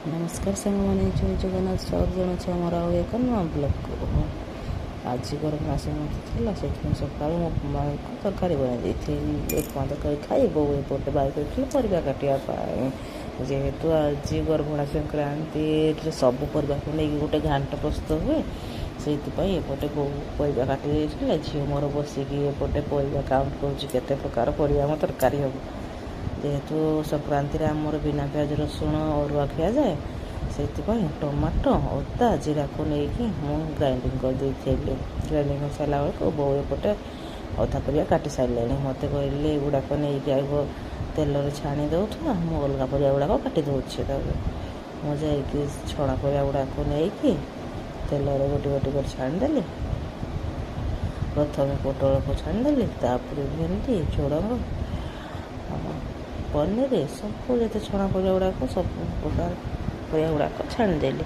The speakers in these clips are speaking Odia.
ନମସ୍କାର ସାଙ୍ଗମାନେ, ଜୟ ଜଗନ୍ନାଥ। ସ୍ୱାଗତ ଜଣାଉଛି ଆମର ଆଉ ଏକ ନୂଆ ବ୍ଲଗ୍କୁ। ଆଜି ଗରମ ମାସ ମଧ୍ୟ ଥିଲା, ସେଥିପାଇଁ ସକାଳୁ ମୋ ମାଆକୁ ତରକାରୀ ବନାଇ ଦେଇଥିଲି। ଉପମା ତରକାରୀ ଖାଇ ବୋଉ ଏପଟେ ବାଇ କରିଥିଲେ ପରିବା କାଟିବା ପାଇଁ। ଯେହେତୁ ଆଜି ଗର୍ଭଣା ସଂକ୍ରାନ୍ତିରେ ସବୁ ପରିବାକୁ ନେଇକି ଗୋଟେ ଘାଣ୍ଟ ପ୍ରସ୍ତୁତ ହୁଏ, ସେଇଥିପାଇଁ ଏପଟେ ବୋଉ ପରିବା କାଟି ଦେଇଥିଲେ। ଝିଅ ମୋର ବସିକି ଏପଟେ ପରିବା କାଉଣ୍ଟ କରୁଛି କେତେ ପ୍ରକାର ପରିବା ଆମ ତରକାରୀ ହେବ। ଯେହେତୁ ସଂକ୍ରାନ୍ତିରେ ଆମର ବିନା ପିଆଜ ରସୁଣ ଅରୁଆ ଖିଆଯାଏ, ସେଥିପାଇଁ ଟମାଟୋ ଅଦା ଜିରାକୁ ନେଇକି ମୁଁ ଗ୍ରାଇଣ୍ଡିଙ୍ଗ କରିଦେଇଥିଲି। ଗ୍ରାଇଣ୍ଡିଙ୍ଗ କରିସାରିଲା ବେଳକୁ ବୋଉ ଏପଟେ ଅଧା ପରିବା କାଟି ସାରିଲେଣି। ମୋତେ କହିଲେ ଏଗୁଡ଼ାକ ନେଇକି ଆଗ ତେଲରେ ଛାଣି ଦେଉଥିବା, ମୁଁ ଅଲଗା ପରିବା ଗୁଡ଼ାକ କାଟି ଦେଉଛି। ତାପରେ ମୁଁ ଯାଇକି ଛଣା ପରିବା ଗୁଡ଼ାକୁ ନେଇକି ତେଲରେ ଗୋଟି ଗୋଟି କରି ଛାଣିଦେଲି। ପ୍ରଥମେ ପୋଟଳକୁ ଛାଣିଦେଲି, ତାପରେ ଭେଣ୍ଡି, ଝୁଡ଼ଙ୍ଗ, ପନିର, ସବୁ ଯେତେ ଛଣା ପରିବା ଗୁଡ଼ାକ ସବୁ ପ୍ରକାର ପରିବା ଗୁଡ଼ାକ ଛାଣିଦେଲି।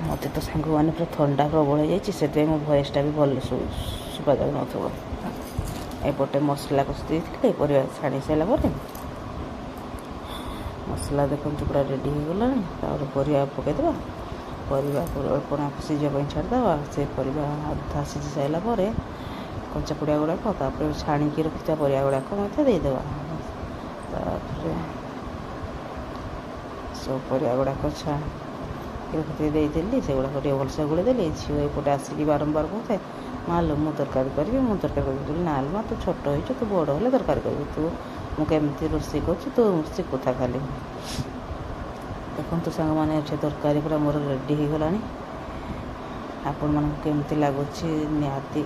ମୋତେ ତ ସାଙ୍ଗମାନେ ପୁରା ଥଣ୍ଡା ପ୍ରବଳ ହେଇଯାଇଛି, ସେଥିପାଇଁ ମୋ ଭଏସ୍ଟା ବି ଭଲ ଶୁଭାଯାଉନଥିବ। ଏପଟେ ମସଲା କଷି ଦେଇଥିଲେ। ପରିବା ଛାଣି ସାରିଲା ପରେ ମସଲା ଦେଖନ୍ତୁ ପୁରା ରେଡ଼ି ହୋଇଗଲାଣି। ତାପରେ ପରିବା ପକାଇଦେବା। ପରିବାକୁ ଅଳ୍ପ ସିଝିବା ପାଇଁ ଛାଡ଼ିଦେବା। ସେ ପରିବା ଅଧା ସିଝି ସାରିଲା ପରେ କଞ୍ଚା ପରିବା ଗୁଡ଼ାକ, ତାପରେ ଛାଣିକି ରଖିଥିବା ପରିବା ଗୁଡ଼ାକ ମଧ୍ୟ ଦେଇଦେବା। ତାପରେ ସବୁ ପରିବା ଗୁଡ଼ାକ ରଖିକି ଦେଇଦେଲି। ସେଗୁଡ଼ାକ ଟିକେ ଭଲସେ ଗୋଳେଇ ଦେଲି। ଝିଅ ଏପଟେ ଆସିକି ବାରମ୍ବାର କହୁଥାଏ, ମାଲୋ ମୁଁ ତରକାରୀ କରିବି, ମୁଁ ତରକାରୀ କରିବି। ନାଲୋ ମା, ତୁ ଛୋଟ ହେଇଛୁ, ତୁ ବଡ଼ ହେଲେ ତରକାରୀ କରିବି। ମୁଁ କେମିତି ରୋଷେଇ କରୁଛି ତୁ ଶିଖୁଥା ଖାଲି। ଦେଖନ୍ତୁ ସାଙ୍ଗମାନେ, ଏଠି ତରକାରୀ ପୁରା ମୋର ରେଡ଼ି ହୋଇଗଲାଣି। ଆପଣମାନଙ୍କୁ କେମିତି ଲାଗୁଛି ନିହାତି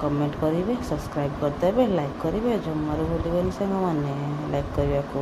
କମେଣ୍ଟ କରିବେ, ସବସ୍କ୍ରାଇବ୍ କରିଦେବେ, ଲାଇକ୍ କରିବେ। ଜମାରୁ ଭୁଲିବେନି ସାଙ୍ଗମାନେ ଲାଇକ୍ କରିବାକୁ।